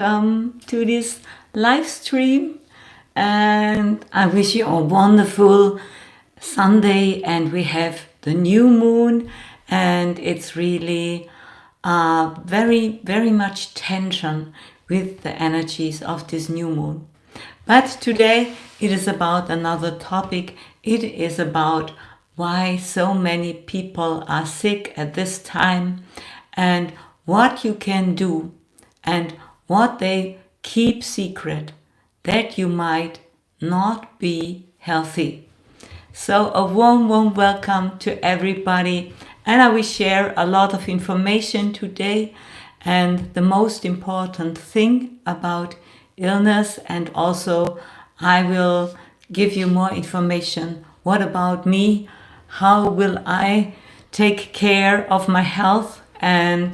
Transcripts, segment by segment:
to this live stream, and I wish you a wonderful Sunday. And we have the new moon, and it's really very much tension with the energies of this new moon. But today it is about another topic. It is about why so many people are sick at this time, and what you can do, and what they keep secret, that you might not be healthy. So a warm welcome to everybody, and I will share a lot of information today, and the most important thing about illness, and also I will give you more information. What about me? How will I take care of my health? And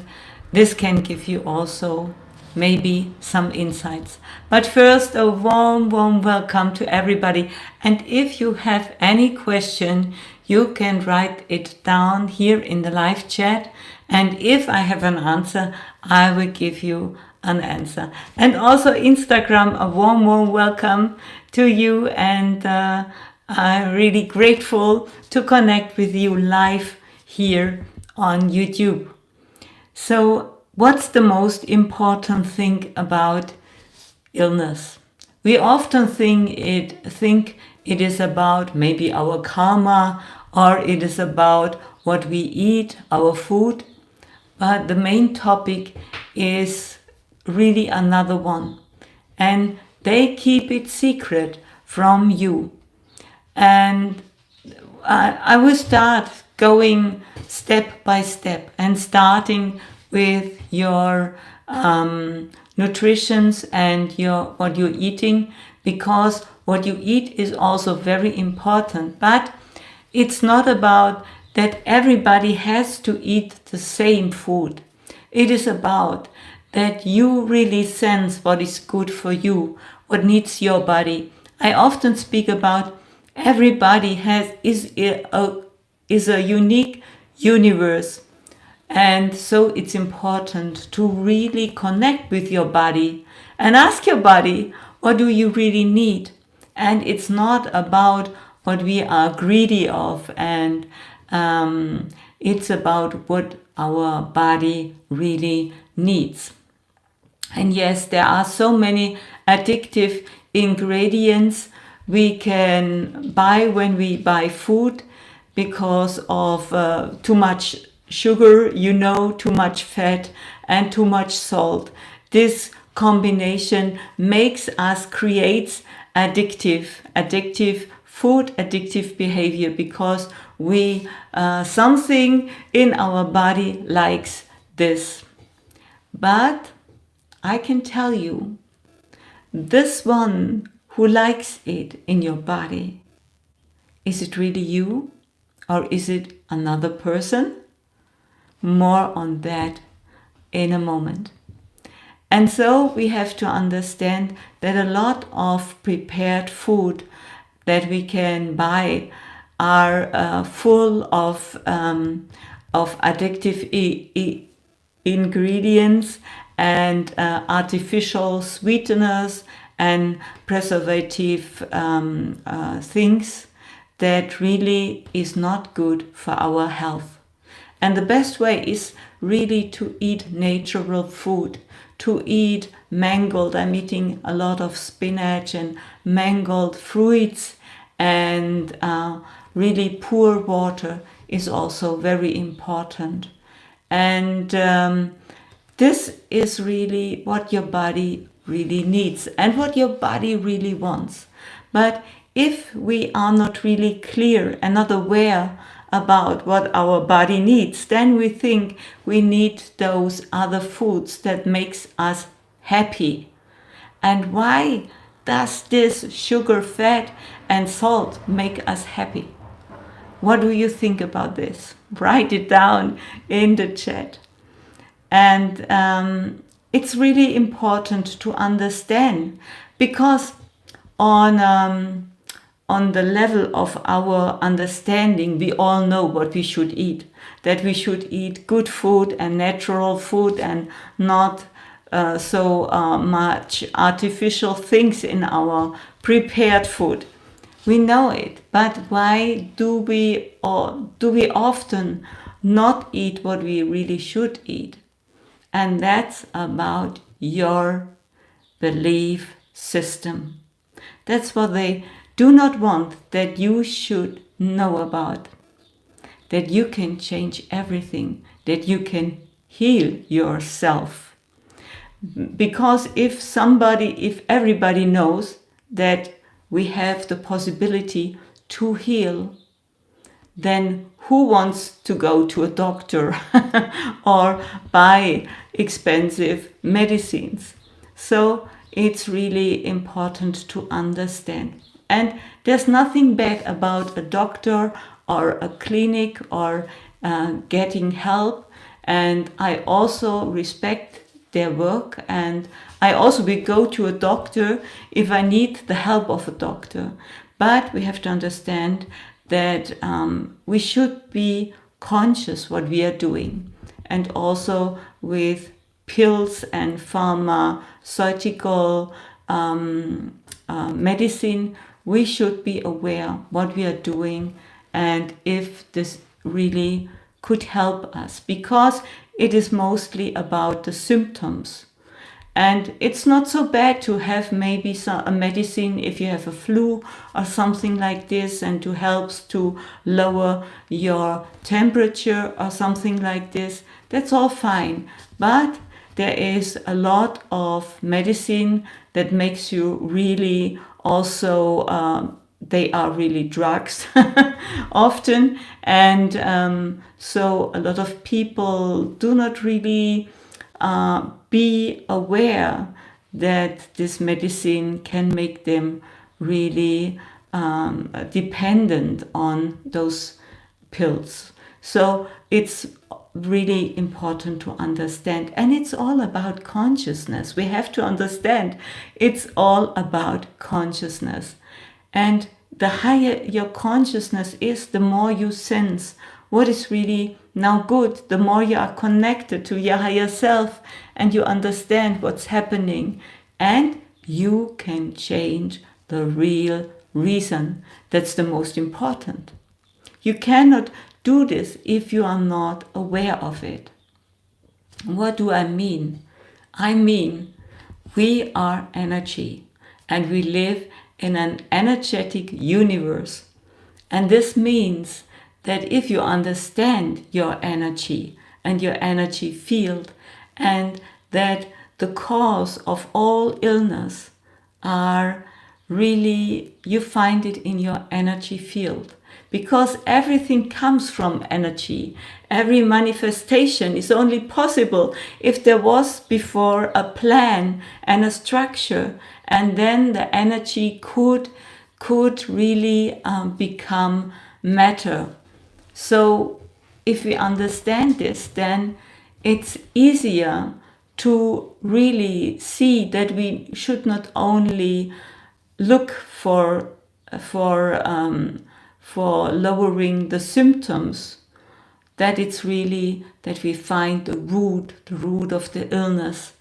this can give you also maybe some insights. But first, a warm welcome to everybody. And if you have any question, you can write it down here in the live chat. And if I have an answer, I will give you an answer. And also Instagram, a warm welcome to you. And I'm really grateful to connect with you live here on YouTube. So what's the most important thing about illness? We often think it is about maybe our karma, or it is about what we eat, our food. But the main topic is really another one. And they keep it secret from you. And I will start going step by step, and starting with your nutrition and what you're eating, because what you eat is also very important. But it's not about that everybody has to eat the same food. It is about that you really sense what is good for you, what needs your body. I often speak about everybody is a unique universe. And so it's important to really connect with your body and ask your body, what do you really need? And it's not about what we are greedy of, and it's about what our body really needs. And yes, there are so many addictive ingredients we can buy when we buy food, because of too much sugar, too much fat and too much salt. This combination creates addictive food, addictive behavior, because we something in our body likes this. But I can tell you, this one who likes it in your body, is it really you, or is it another person? More on that in a moment. And so we have to understand that a lot of prepared food that we can buy are full of addictive ingredients and artificial sweeteners and preservative things that really is not good for our health. And the best way is really to eat natural food, to eat mangold. I'm eating a lot of spinach and mangold fruits, and really pure water is also very important. And this is really what your body really needs and what your body really wants. But if we are not really clear and not aware about what our body needs, then we think we need those other foods that makes us happy. And why does this sugar, fat and salt make us happy? What do you think about this? Write it down in the chat. And it's really important to understand, because on the level of our understanding, we all know what we should eat, that we should eat good food and natural food, and not much artificial things in our prepared food. We know it, but why do we often not eat what we really should eat? And that's about your belief system. That's what they do not want that you should know about. That you can change everything, that you can heal yourself. Because if everybody knows that we have the possibility to heal, then who wants to go to a doctor or buy expensive medicines? So it's really important to understand. And there's nothing bad about a doctor or a clinic or getting help. And I also respect their work, and I also will go to a doctor if I need the help of a doctor. But we have to understand that we should be conscious what we are doing, and also with pills and pharmaceutical medicine, we should be aware what we are doing and if this really could help us, because it is mostly about the symptoms. And it's not so bad to have maybe a medicine if you have a flu or something like this, and to helps to lower your temperature or something like this. That's all fine. But there is a lot of medicine that makes you really also, they are really drugs often. And so a lot of people do not really be aware that this medicine can make them really dependent on those pills. So it's really important to understand, and it's all about consciousness. We have to understand it's all about consciousness. And the higher your consciousness is, the more you sense what is really now good, the more you are connected to your higher self and you understand what's happening, and you can change the real reason. That's the most important. You cannot do this if you are not aware of it. What do I mean? I mean, we are energy and we live in an energetic universe. And this means that if you understand your energy and your energy field, and that the cause of all illness are really, you find it in your energy field, because everything comes from energy. Every manifestation is only possible if there was before a plan and a structure, and then the energy could really become matter. So if we understand this, then it's easier to really see that we should not only look for lowering the symptoms, that it's really that we find the root of the illness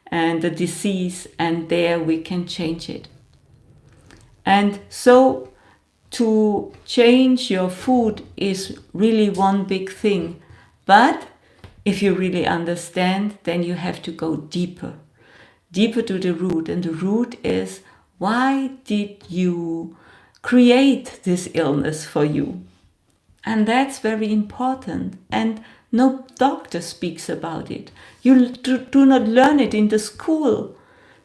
and the disease, and there we can change it. And so to change your food is really one big thing. But if you really understand, then you have to go deeper to the root. And the root is, why did you create this illness for you? And that's very important. And no doctor speaks about it. You do not learn it in the school.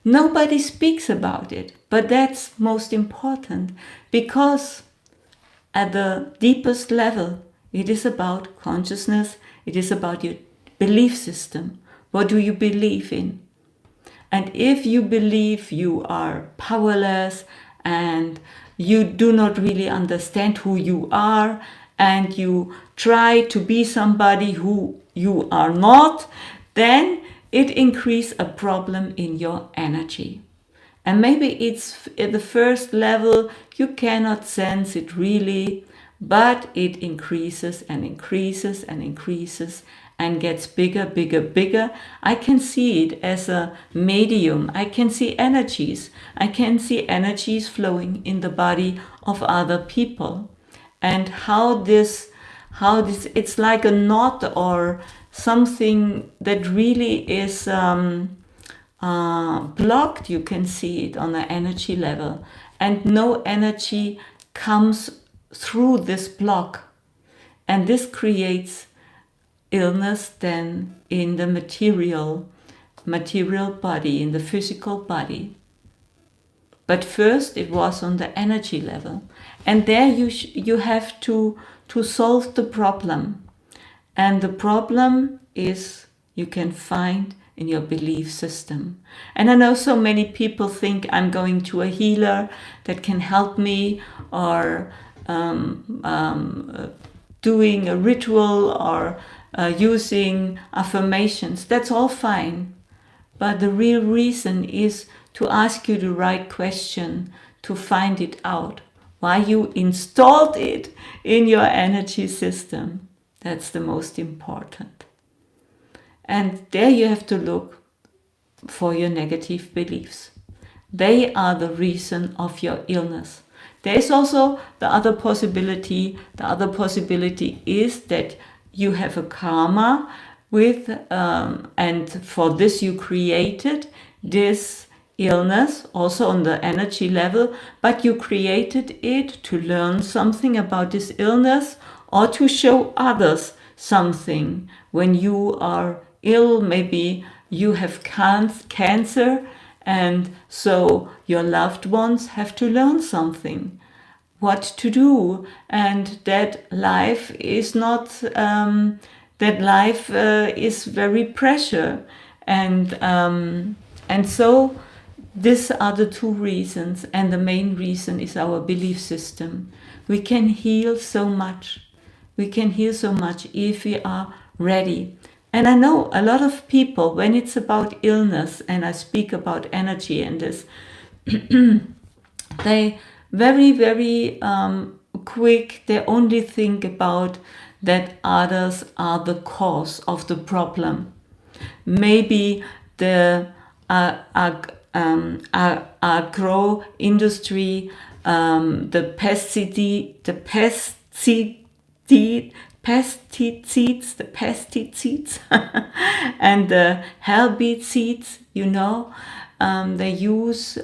Nobody speaks about it. But that's most important, because at the deepest level, it is about consciousness. It is about your belief system. What do you believe in? And if you believe you are powerless and you do not really understand who you are, and you try to be somebody who you are not, then it increases a problem in your energy. And maybe it's at the first level, you cannot sense it really, but it increases and increases and increases. and gets bigger, bigger, bigger, I can see it as a medium. I can see energies. I can see energies flowing in the body of other people. And how this, it's like a knot or something that really is blocked. You can see it on the energy level. And no energy comes through this block. And this creates illness then in the material body, in the physical body. But first it was on the energy level. And there you have to solve the problem. And the problem is you can find in your belief system. And I know so many people think I'm going to a healer that can help me, or doing a ritual, or using affirmations. That's all fine. But the real reason is to ask you the right question, to find it out. Why you installed it in your energy system. That's the most important. And there you have to look for your negative beliefs. They are the reason of your illness. There is also the other possibility. The other possibility is that you have a karma with, and for this you created this illness, also on the energy level, but you created it to learn something about this illness or to show others something. When you are ill, maybe you have cancer, and so your loved ones have to learn something, what to do, and that life is not, that life is very pressure, and so these are the two reasons, and the main reason is our belief system. We can heal so much. We can heal so much if we are ready. And I know a lot of people, when it's about illness, and I speak about energy and this, they very, very quick, they only think about that others are the cause of the problem. Maybe the agro industry, the pesticides, and the herbicide seeds, they use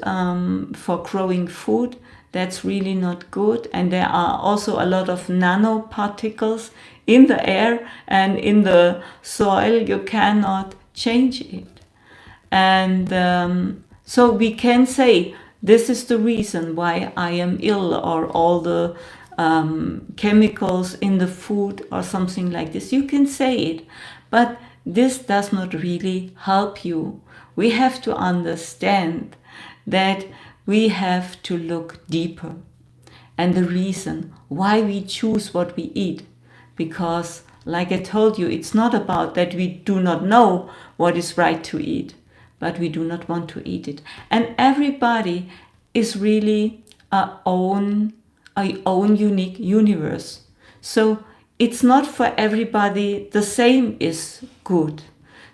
for growing food. That's really not good. And there are also a lot of nanoparticles in the air and in the soil. You cannot change it. And so we can say, this is the reason why I am ill, or all the chemicals in the food or something like this. You can say it, but this does not really help you. We have to understand that we have to look deeper, and the reason why we choose what we eat. Because, like I told you, it's not about that we do not know what is right to eat, but we do not want to eat it. And everybody is really our own unique universe. So it's not for everybody the same is good.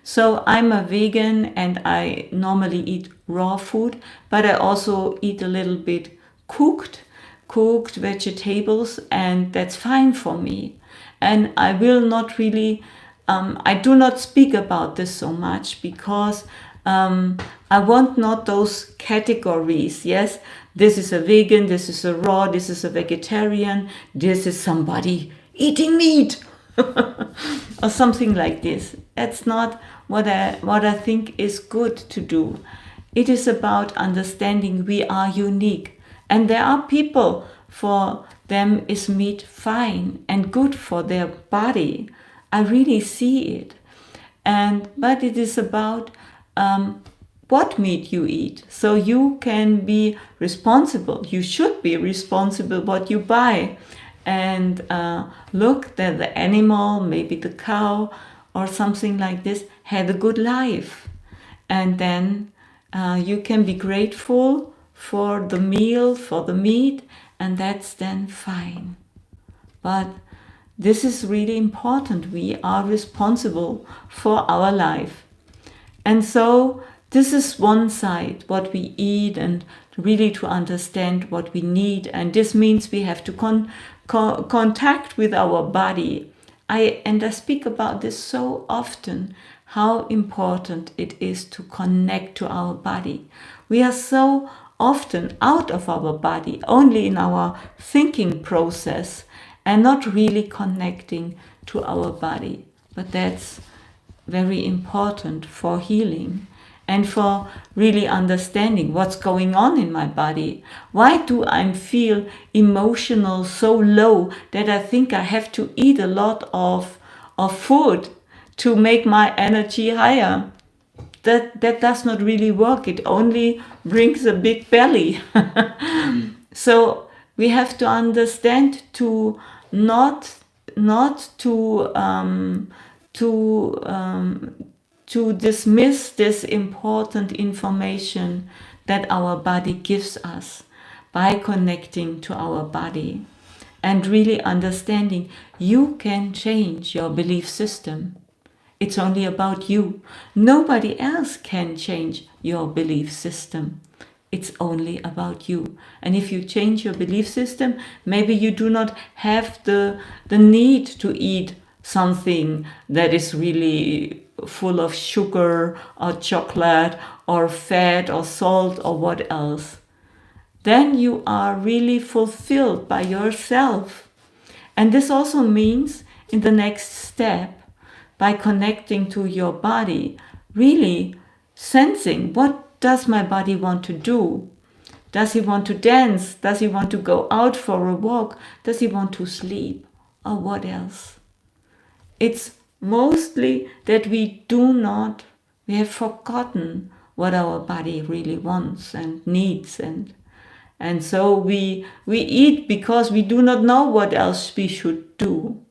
So I'm a vegan and I normally eat raw food, but I also eat a little bit cooked vegetables, and that's fine for me. And I will not really, I do not speak about this so much because I want not those categories. Yes, this is a vegan, this is a raw, this is a vegetarian, this is somebody eating meat or something like this. That's not what I think is good to do. It is about understanding we are unique, and there are people for them is meat fine and good for their body. I really see it. But it is about what meat you eat. So you can be responsible. You should be responsible what you buy. And look that the animal, maybe the cow or something like this, had a good life. And then you can be grateful for the meal, for the meat, and that's then fine. But This is really important. We are responsible for our life. And so this is one side, what we eat, and really to understand what we need. And this means we have to contact with our body. I speak about this so often, how important it is to connect to our body. We are so often out of our body, only in our thinking process, and not really connecting to our body. But that's very important for healing and for really understanding what's going on in my body. Why do I feel emotional so low that I think I have to eat a lot of food to make my energy higher? That does not really work. It only brings a big belly. So we have to understand to not to dismiss this important information that our body gives us by connecting to our body and really understanding you can change your belief system. It's only about you. Nobody else can change your belief system. It's only about you. And if you change your belief system, maybe you do not have the need to eat something that is really full of sugar or chocolate or fat or salt or what else. Then you are really fulfilled by yourself. And this also means in the next step, by connecting to your body, really sensing what does my body want to do? Does he want to dance? Does he want to go out for a walk? Does he want to sleep? Or what else? It's mostly that we have forgotten what our body really wants and needs, and so we eat because we do not know what else we should do.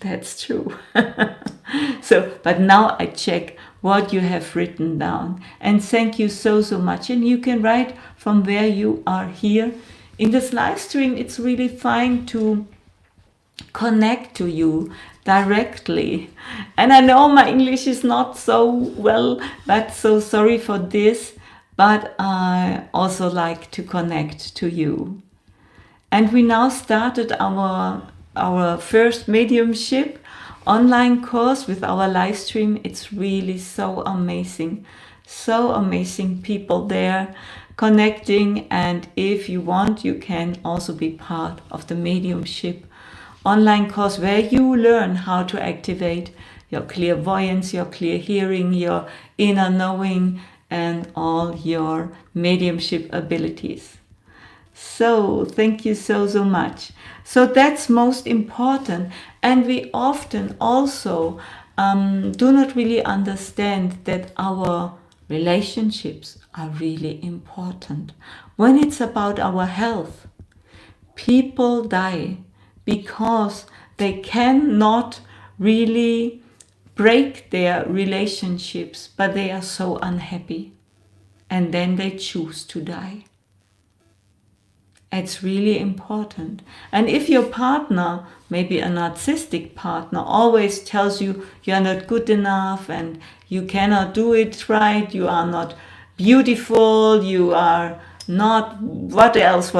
That's true. But now I check what you have written down. And thank you so much. And you can write from where you are here. In this live stream, it's really fine to connect to you directly. And I know my English is not so well, but so sorry for this. But I also like to connect to you. And we now started our first mediumship online course with our live stream. It's really so amazing people there connecting. And if you want, you can also be part of the mediumship online course where you learn how to activate your clairvoyance, your clear hearing, your inner knowing, and all your mediumship abilities. So thank you so much. So that's most important. And we often also do not really understand that our relationships are really important. When it's about our health, people die because they cannot really break their relationships, but they are so unhappy. And then they choose to die. It's really important. And if your partner, maybe a narcissistic partner, always tells you are not good enough and you cannot do it right, you are not beautiful, you are not what else.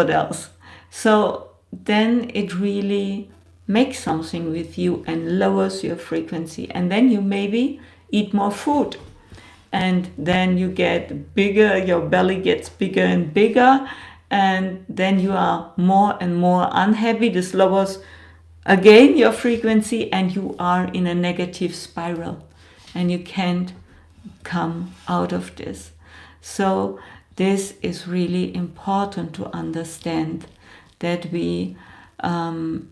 So then it really makes something with you and lowers your frequency. And then you maybe eat more food. And then you get bigger, your belly gets bigger and bigger. And then you are more and more unhappy. This lowers again your frequency and you are in a negative spiral and you can't come out of this. So this is really important to understand, that we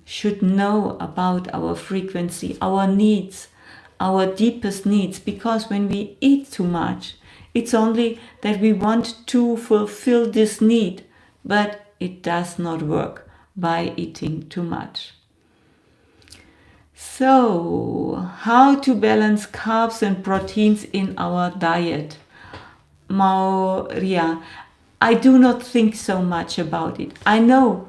should know about our frequency, our needs, our deepest needs, because when we eat too much, it's only that we want to fulfill this need, but it does not work by eating too much. So, how to balance carbs and proteins in our diet? Maria, I do not think so much about it. I know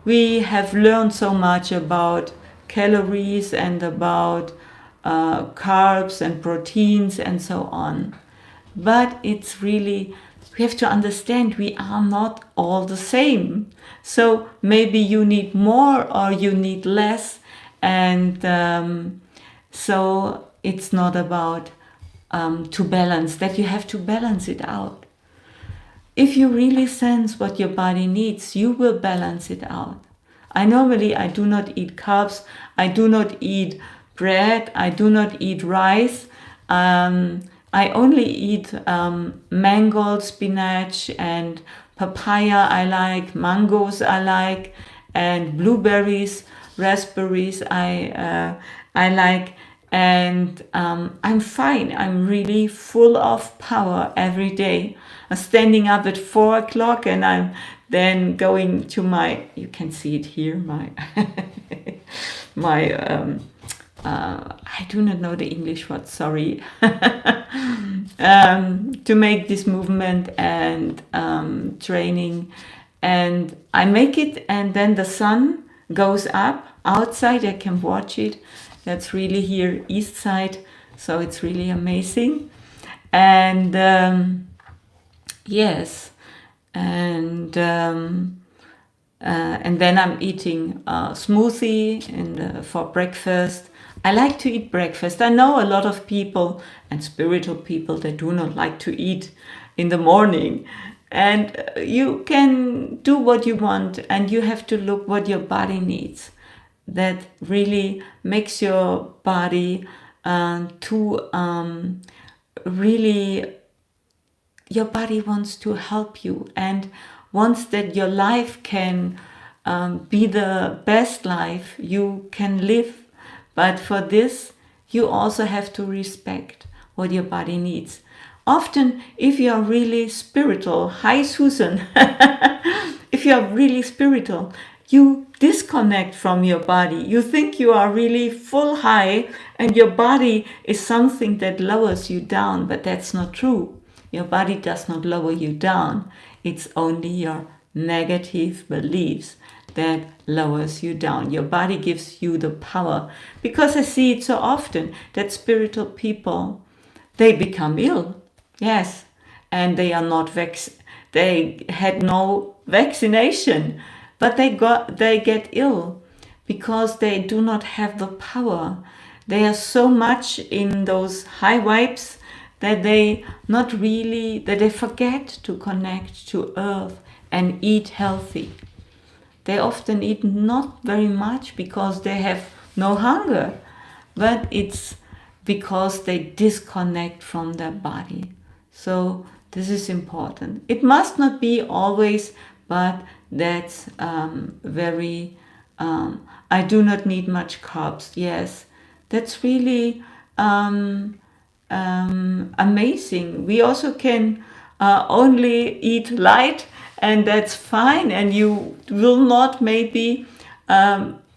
we have learned so much about calories and about carbs and proteins and so on. But it's really, we have to understand we are not all the same. So maybe you need more or you need less. And so it's not about to balance, that you have to balance it out. If you really sense what your body needs, you will balance it out. I do not eat carbs. I do not eat bread. I do not eat rice. I only eat mango, spinach, and papaya I like, mangoes I like, and blueberries, raspberries I like. And I'm fine. I'm really full of power every day. I'm standing up at 4 o'clock and I'm then going to my, you can see it here, my, I do not know the English word, sorry, to make this movement and training. And I make it, and then the sun goes up outside, I can watch it. That's really here, east side, so it's really amazing. And yes, and then I'm eating smoothie for breakfast. I like to eat breakfast. I know a lot of people and spiritual people that do not like to eat in the morning. And you can do what you want, and you have to look what your body needs. That really makes your body really, your body wants to help you and wants that your life can be the best life you can live. But for this, you also have to respect what your body needs. Often, if you are really spiritual, hi Susan, if you are really spiritual, you disconnect from your body. You think you are really full high and your body is something that lowers you down, but that's not true. Your body does not lower you down. It's only your negative beliefs that lowers you down. Your body gives you the power. Because I see it so often that spiritual people, they become ill. Yes. And they are not they had no vaccination, but they get ill because they do not have the power. They are so much in those high vibes that they forget to connect to earth and eat healthy. They often eat not very much because they have no hunger, but it's because they disconnect from their body. So this is important. It must not be always, but that's very, I do not need much carbs. Yes, that's really amazing. We also can only eat light, and that's fine, and you will not maybe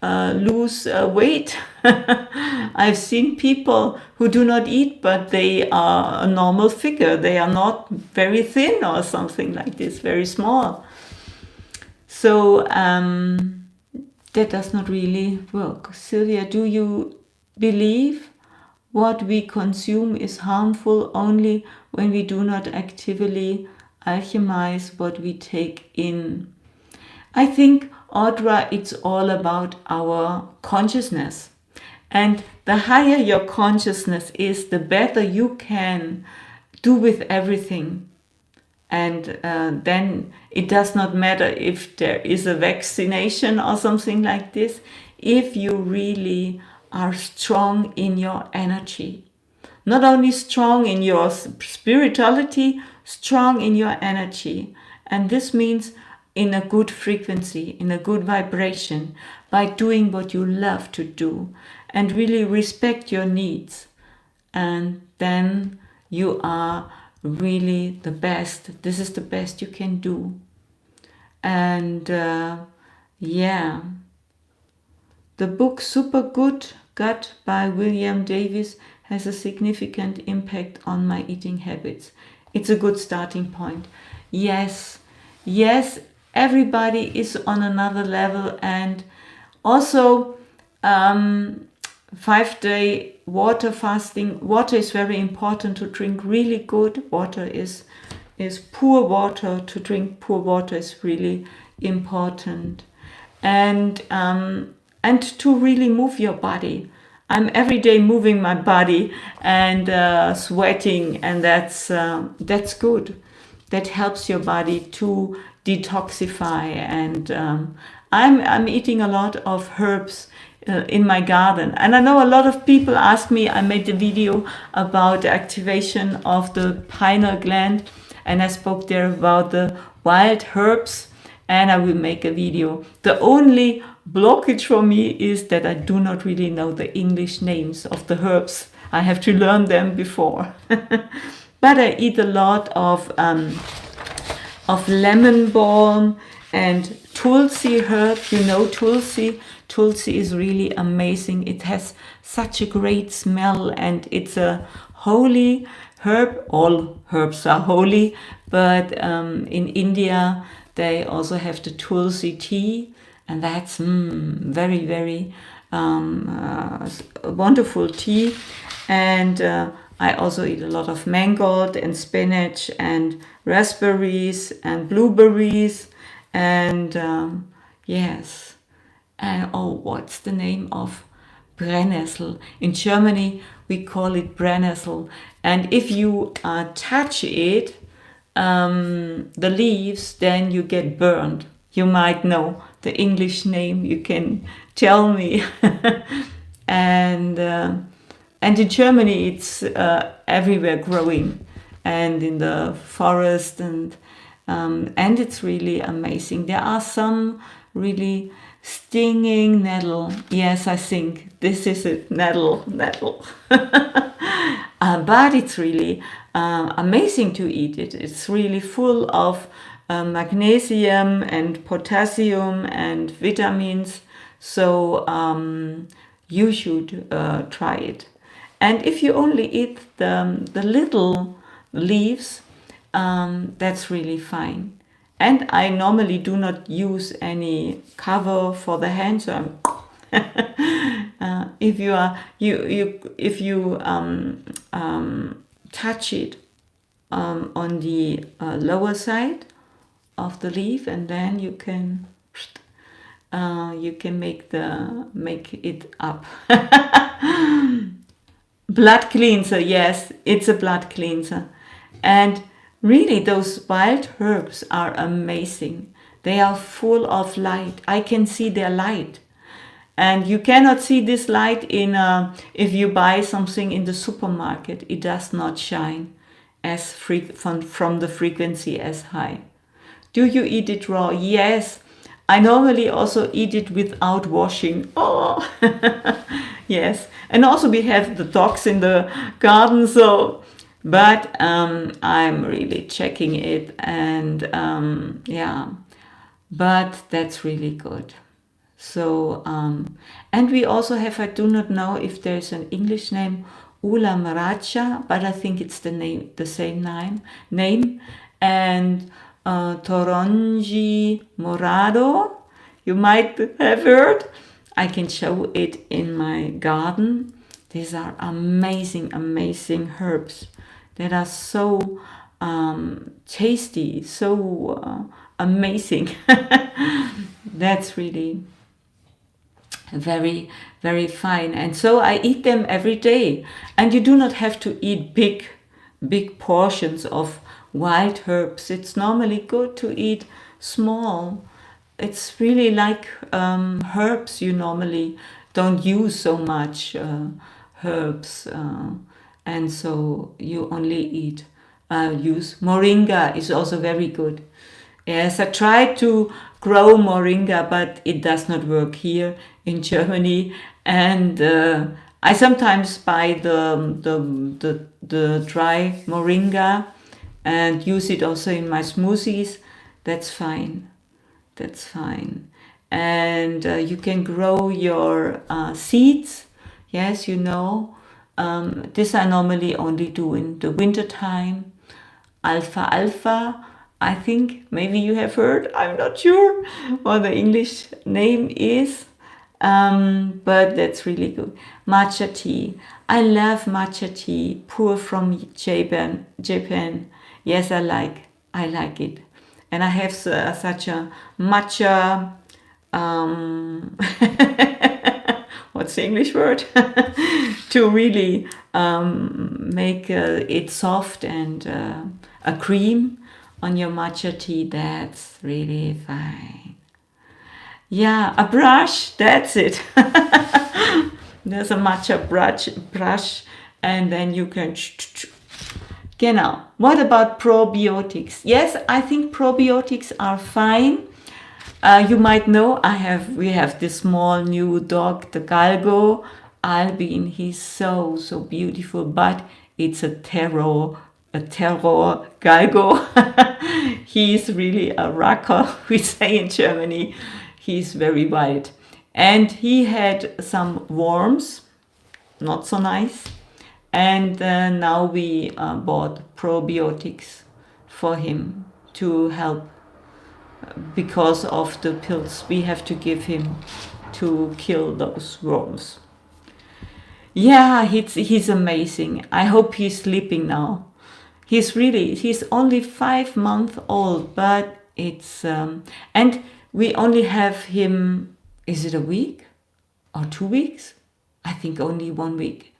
lose weight. I've seen people who do not eat, but they are a normal figure. They are not very thin or something like this, very small. So that does not really work. Sylvia, do you believe what we consume is harmful only when we do not actively alchemize what we take in? I think, Audra, it's all about our consciousness. And the higher your consciousness is, the better you can do with everything. And then it does not matter if there is a vaccination or something like this, if you really are strong in your energy. Not only strong in your spirituality, strong in your energy. And this means in a good frequency, in a good vibration, by doing what you love to do and really respect your needs. And then you are really the best. This is the best you can do. And yeah, the book Super Good Gut by William Davis has a significant impact on my eating habits. It's a good starting point. Yes, everybody is on another level, and also um, 5-day water fasting. Water is very important to drink really good. Water is pure water. To drink pure water is really important. And to really move your body. I'm every day moving my body and sweating, and that's good. That helps your body to detoxify. And I'm eating a lot of herbs in my garden. And I know a lot of people ask me. I made a video about the activation of the pineal gland, and I spoke there about the wild herbs. And I will make a video. The only blockage for me is that I do not really know the English names of the herbs. I have to learn them before. But I eat a lot of lemon balm and tulsi herb. You know tulsi. Tulsi is really amazing. It has such a great smell, and it's a holy herb. All herbs are holy, but in India they also have the tulsi tea, and that's very, very wonderful tea. And I also eat a lot of mangold and spinach and raspberries and blueberries. And yes. And what's the name of Brennnessel? In Germany, we call it Brennnessel. And if you touch it, the leaves, then you get burned. You might know the English name. You can tell me. And in Germany, it's everywhere growing, and in the forest, and it's really amazing. There are some really stinging nettle. Yes, I think this is it. Nettle. But it's really amazing to eat it. It's really full of magnesium and potassium and vitamins. So you should try it. And if you only eat the little leaves, that's really fine. And I normally do not use any cover for the hand. So if you touch it on the lower side of the leaf, and then you can make it up. Blood cleanser, yes, it's a blood cleanser. And really, those wild herbs are amazing. They are full of light. I can see their light. And you cannot see this light if you buy something in the supermarket. It does not shine as from the frequency as high. Do you eat it raw? Yes. I normally also eat it without washing. Oh, yes. And also we have the dogs in the garden, so... But I'm really checking it, and yeah, but that's really good. So, and we also have, I do not know if there's an English name, Ulam Raja, but I think it's the same name, and Toronji Morado, you might have heard. I can show it in my garden. These are amazing herbs that are so tasty, so amazing. That's really very, very fine. And so I eat them every day. And you do not have to eat big portions of wild herbs. It's normally good to eat small. It's really like herbs. You normally don't use so much herbs. And so you only use moringa is also very good. Yes, I tried to grow moringa, but it does not work here in Germany. And I sometimes buy the dry moringa and use it also in my smoothies. That's fine. That's fine. And you can grow your seeds. Yes, you know. This I normally only do in the winter time. Alfalfa, I think maybe you have heard, I'm not sure what the English name is. But that's really good. Matcha tea. I love matcha tea, pure from Japan. Yes, I like it. And I have such a matcha, um, what's the English word? To really make it soft and a cream on your matcha tea. That's really fine. Yeah, a brush, that's it. There's a matcha brush, and then you can. Genau. What about probiotics? Yes, I think probiotics are fine. You might know we have this small new dog, the Galgo Albin. He's so beautiful, but it's a terror Galgo. He's really a racker, we say in Germany. He's very wild. And he had some worms, not so nice. And now we bought probiotics for him to help because of the pills we have to give him to kill those worms. Yeah, he's amazing. I hope he's sleeping now. He's only 5 months old, but it's and we only have him, is it a week or 2 weeks? I think only 1 week.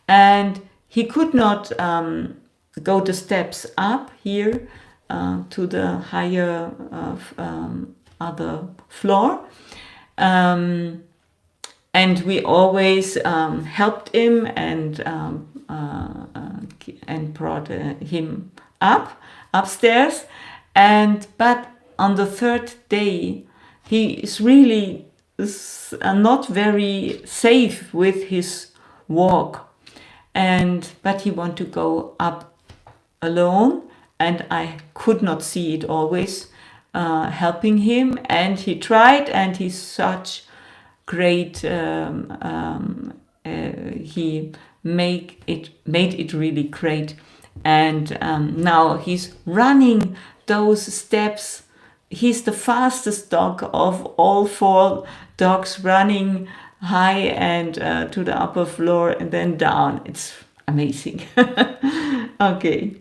And he could not go the steps up here to the higher other floor. And we always helped him and brought him upstairs. But on the 3rd day, he is really not very safe with his walk. But he wanted to go up alone, and I could not see it always helping him. And he tried, and he's such great. He made it really great, and now he's running those steps. He's the fastest dog of all 4 dogs, running high and to the upper floor and then down. It's amazing. Okay.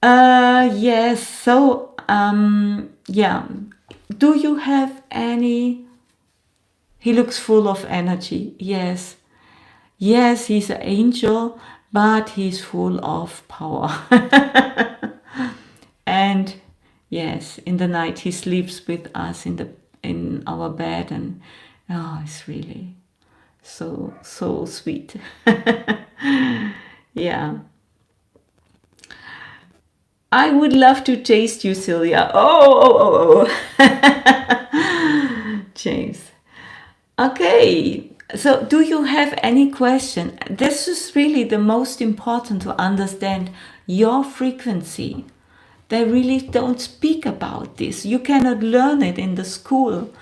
Yes. So yeah. Do you have any? He looks full of energy. Yes. Yes, he's an angel, but he's full of power. And yes, in the night he sleeps with us in our bed, and it's really so sweet. Yeah. I would love to taste you, Sylvia. Oh. James. Okay. So do you have any question? This is really the most important, to understand your frequency. They really don't speak about this. You cannot learn it in the school.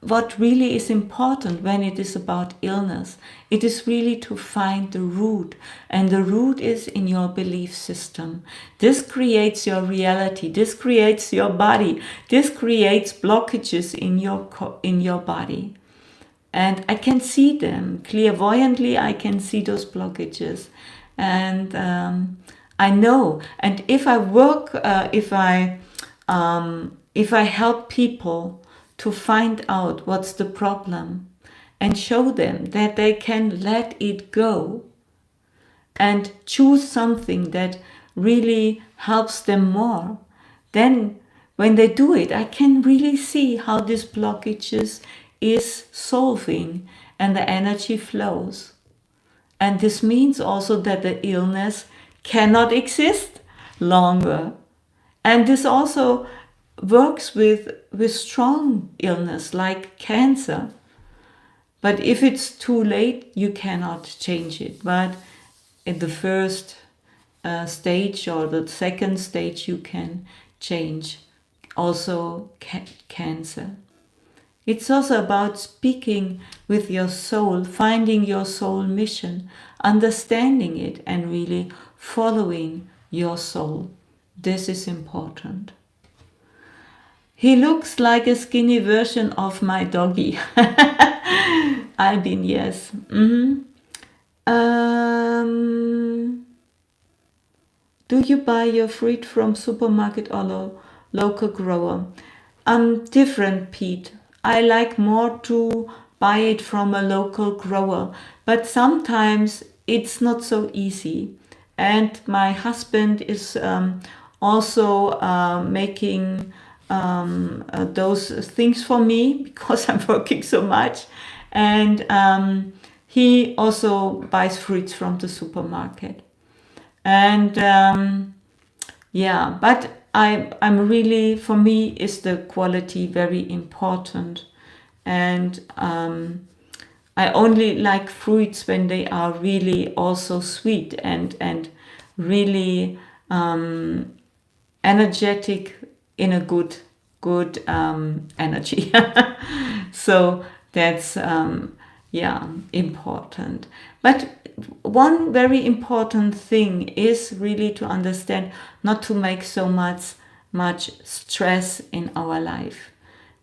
What really is important when it is about illness, it is really to find the root. And the root is in your belief system. This creates your reality. This creates your body. This creates blockages in your body. And I can see them clairvoyantly. I can see those blockages. And I know. And if I work, if I help people to find out what's the problem and show them that they can let it go and choose something that really helps them more, then when they do it, I can really see how this blockages is solving and the energy flows. And this means also that the illness cannot exist longer. And this also works with strong illness like cancer. But if it's too late, you cannot change it. But in the first stage or the second stage, you can change also cancer. It's also about speaking with your soul, finding your soul mission, understanding it, and really following your soul. This is important. He looks like a skinny version of my doggy. Albin, yes. Um, do you buy your fruit from supermarket or local grower? Different, Pete. I like more to buy it from a local grower, but sometimes it's not so easy. And my husband is also making those things for me because I'm working so much. And he also buys fruits from the supermarket. And yeah, but I'm really, for me, is the quality very important. And I only like fruits when they are really also sweet and really energetic in a good energy. So that's yeah, important. But one very important thing is really to understand not to make so much stress in our life.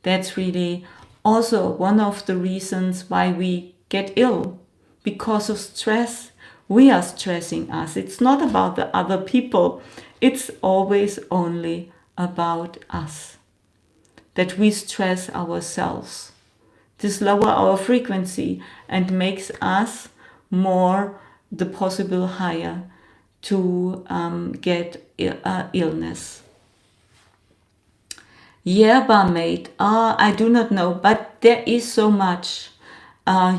That's really also one of the reasons why we get ill, because of stress. We are stressing us. It's not about the other people. It's always only about us, that we stress ourselves. This lower our frequency and makes us more the possible higher to get illness. Yeah, barmaid. I do not know, but there is so much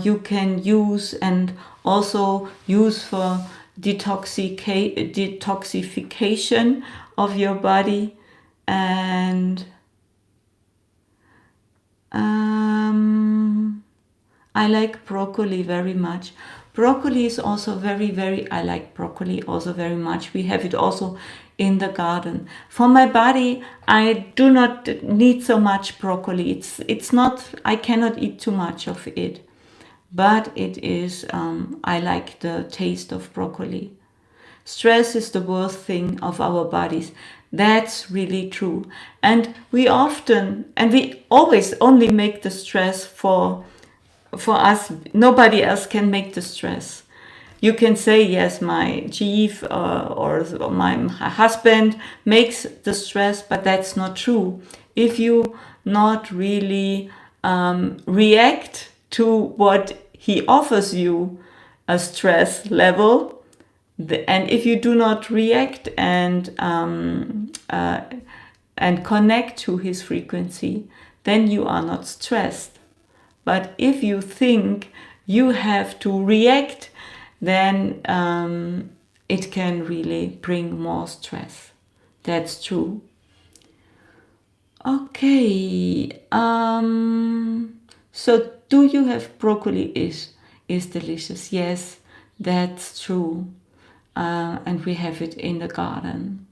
you can use and also use for detoxification of your body. And I like broccoli very much. Broccoli is also I like broccoli also very much. We have it also in the garden. For my body, I do not need so much broccoli. It's not, I cannot eat too much of it. But it is, I like the taste of broccoli. Stress is the worst thing of our bodies. That's really true. And we always only make the stress for us. Nobody else can make the stress. You can say, yes, my chief or my husband makes the stress, but that's not true. If you not really react to what he offers you, a stress level, and if you do not react and connect to his frequency, then you are not stressed. But if you think you have to react, then it can really bring more stress. That's true. Okay. So do you have broccoli? Is delicious. Yes, that's true. And we have it in the garden.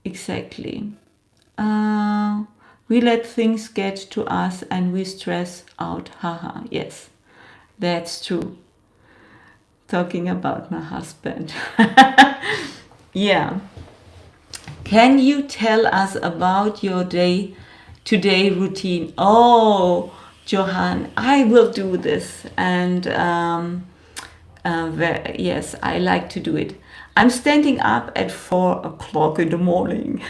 Exactly. We let things get to us and we stress out. Haha, yes, that's true. Talking about my husband. Yeah. Can you tell us about your today routine? Oh, Johan, I will do this. And yes, I like to do it. I'm standing up at 4 o'clock in the morning.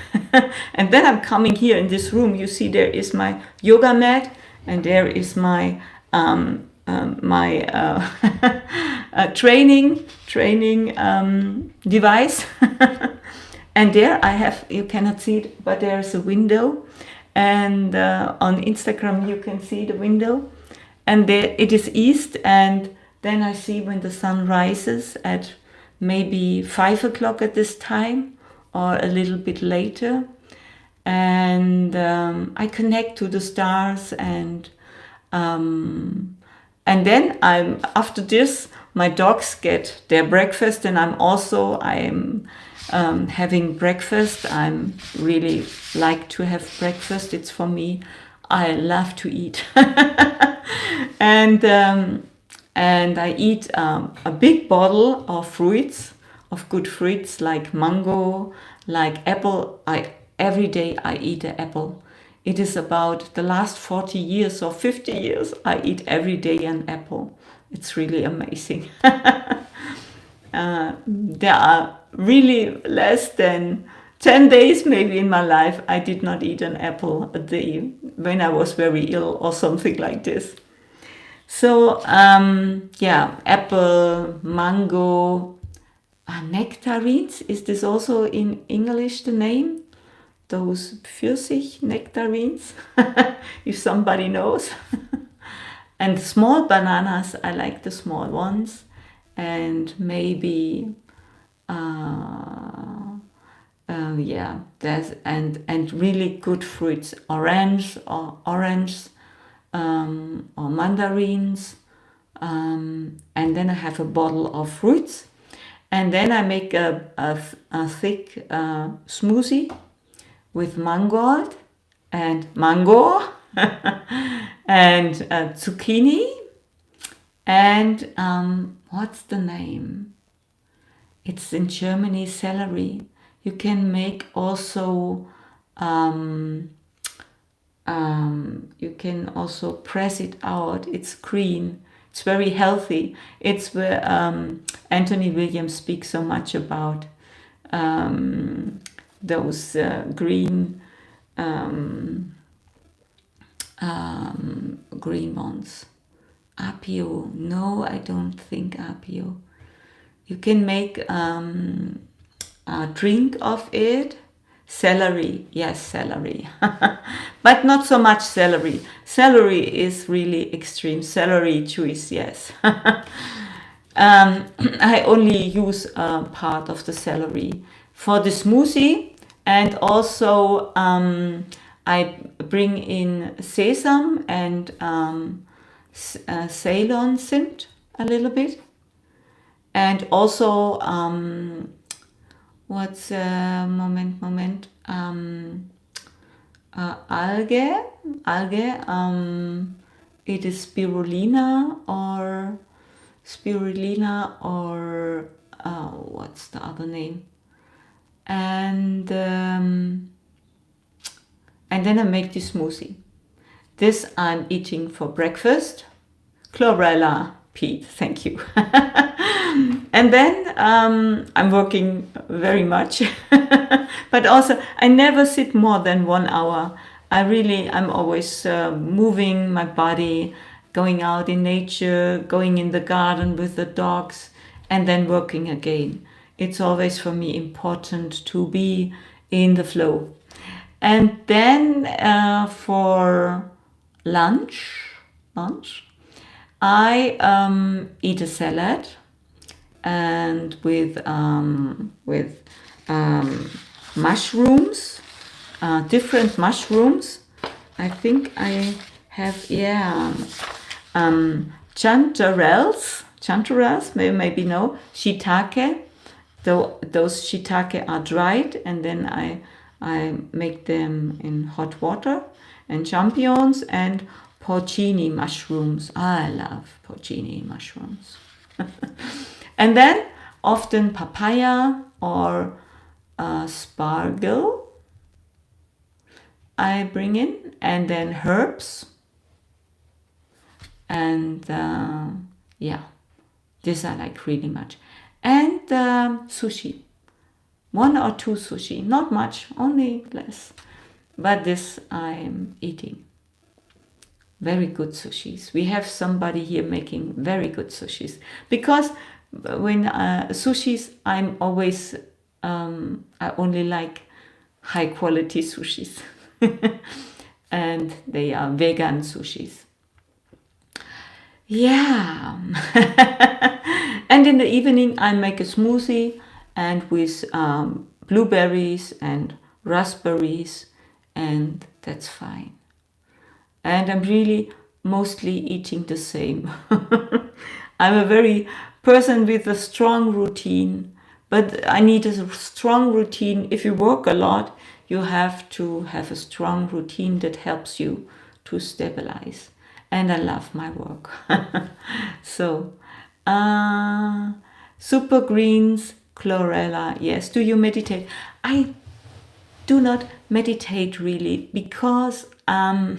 And then I'm coming here in this room. You see, there is my yoga mat and there is my training device. And there I have, you cannot see it, but there's a window. And on Instagram you can see the window. And there it is east, and then I see when the sun rises at maybe 5 o'clock at this time or a little bit later. And I connect to the stars, and then after this, my dogs get their breakfast, and I'm having breakfast. I'm really like to have breakfast. It's for me. I love to eat. And I eat a big bottle of fruits, of good fruits like mango, like apple. Every day I eat an apple. it is about the last 40 years or 50 years, I eat every day an apple. It's really amazing. There are really less than 10 days maybe in my life I did not eat an apple a day when I was very ill or something like this. So yeah, apple, mango, nectarines. Is this also in English the name? Those Pfirsich nectarines, if somebody knows. And small bananas, I like the small ones. And maybe yeah, there's and really good fruits, orange or mandarins, and then I have a bottle of fruits, and then I make a thick smoothie with mangold and mango and zucchini and what's the name? It's in Germany, celery. You can make also you can also press it out. It's green. It's very healthy. It's where Anthony Williams speaks so much about those green green ones. Apio. No, I don't think apio. You can make a drink of it. Celery, yes, celery. But not so much celery. Celery is really extreme. Celery juice, yes. I only use part of the celery for the smoothie, and also I bring in sesame and Ceylon mint a little bit, and also what's moment algae it is spirulina or what's the other name, and then I make this smoothie. This I'm eating for breakfast. Chlorella, Pete, thank you. And then I'm working very much, but also I never sit more than 1 hour. I'm always moving my body, going out in nature, going in the garden with the dogs, and then working again. It's always for me important to be in the flow. And then for lunch, I eat a salad, and with mushrooms, different mushrooms. I think I have chanterelles, maybe no, shiitake. Those shiitake are dried, and then I make them in hot water, and champignons and porcini mushrooms. I love porcini mushrooms. And then often papaya or spargel I bring in, and then herbs. And yeah, this I like really much. And sushi. 1 or 2 sushi, not much, only less. But this I'm eating. Very good sushis. We have somebody here making very good sushis. Because when sushis, I'm always, I only like high quality sushis. And they are vegan sushis. Yeah. And in the evening, I make a smoothie, and with blueberries and raspberries, and that's fine. And I'm really mostly eating the same. I'm a very person with a strong routine, but I need a strong routine. If you work a lot, you have to have a strong routine that helps you to stabilize. And I love my work. So, super greens, chlorella. Yes. Do you meditate? I do not meditate really because I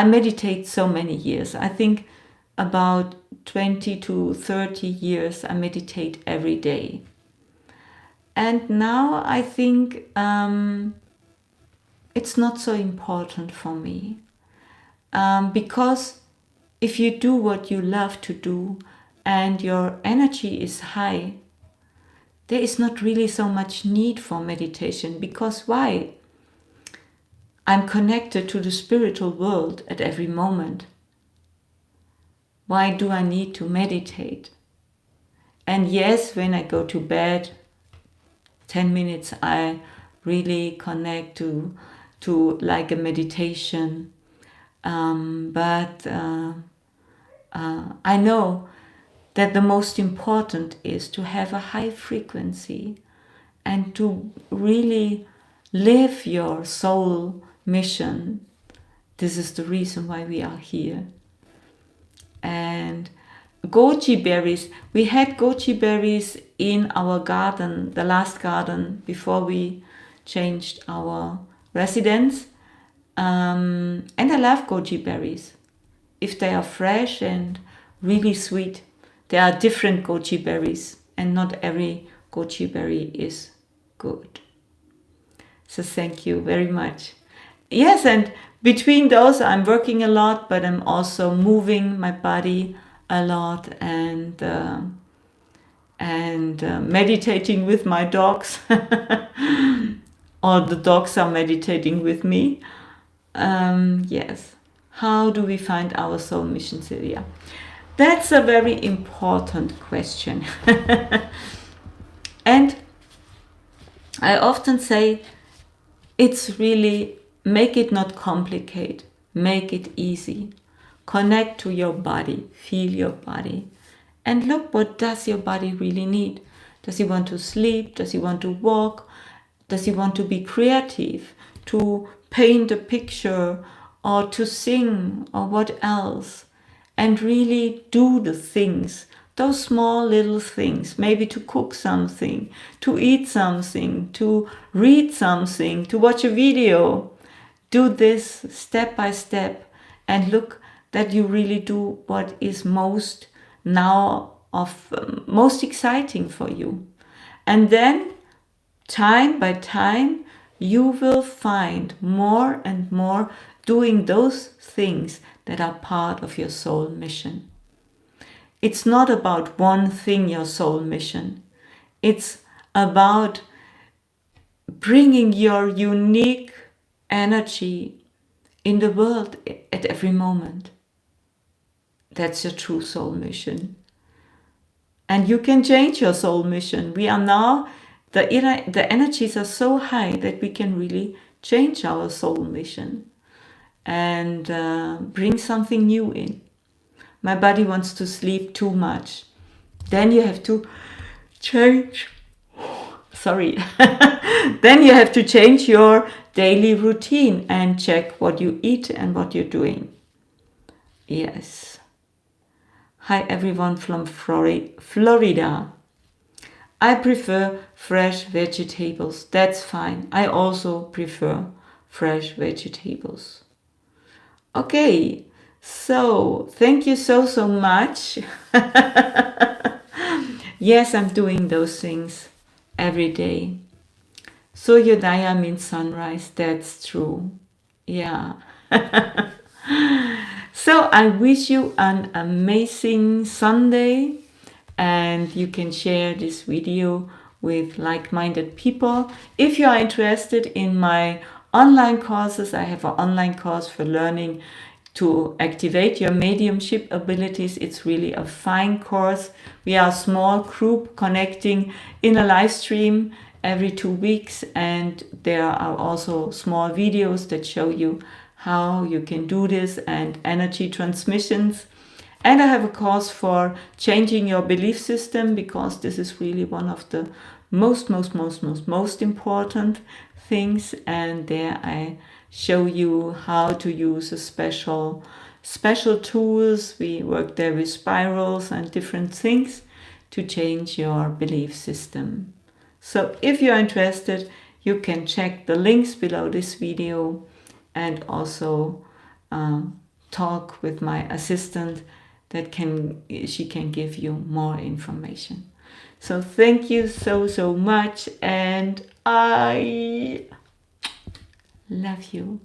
meditate so many years. I think about 20 to 30 years I meditate every day. And now I think it's not so important for me. Because if you do what you love to do and your energy is high, there is not really so much need for meditation. Because why? I'm connected to the spiritual world at every moment. Why do I need to meditate? And yes, when I go to bed, 10 minutes I really connect to like a meditation. But I know that the most important is to have a high frequency and to really live your soul mission. This is the reason why we are here. And goji berries, we had goji berries in our garden, the last garden before we changed our residence. And I love goji berries. If they are fresh and really sweet, there are different goji berries, and not every goji berry is good. So thank you very much. Yes, and between those I'm working a lot, but I'm also moving my body a lot and meditating with my dogs. Or the dogs are meditating with me. Yes. How do we find our soul mission, Sylvia? That's a very important question. And I often say, it's really, make it not complicated, make it easy. Connect to your body, feel your body. And look, what does your body really need? Does he want to sleep? Does he want to walk? Does he want to be creative? To paint a picture or to sing or what else? And really do the things, those small little things, maybe to cook something, to eat something, to read something, to watch a video. Do this step by step and look that you really do what is most exciting for you. And then time by time, you will find more and more doing those things that are part of your soul mission. It's not about one thing, your soul mission. It's about bringing your unique energy in the world at every moment. That's your true soul mission. And you can change your soul mission. We are now, the energies are so high that we can really change our soul mission and bring something new in. My body wants to sleep too much. Then you have to change. Sorry. Then you have to change your daily routine and check what you eat and what you're doing. Yes. Hi everyone from Florida. I prefer fresh vegetables. That's fine. I also prefer fresh vegetables. Okay, so thank you so much. Yes, I'm doing those things every day. Suryodaya means sunrise. That's true. Yeah. So I wish you an amazing Sunday, and you can share this video with like-minded people. If you are interested in my online courses, I have an online course for learning to activate your mediumship abilities. It's really a fine course. We are a small group connecting in a live stream every 2 weeks, and there are also small videos that show you how you can do this and energy transmissions. And I have a course for changing your belief system, because this is really one of the most important things. And there I show you how to use a special tools. We work there with spirals and different things to change your belief system. So if you're interested, you can check the links below this video and also talk with my assistant she can give you more information. So thank you so much, and I love you.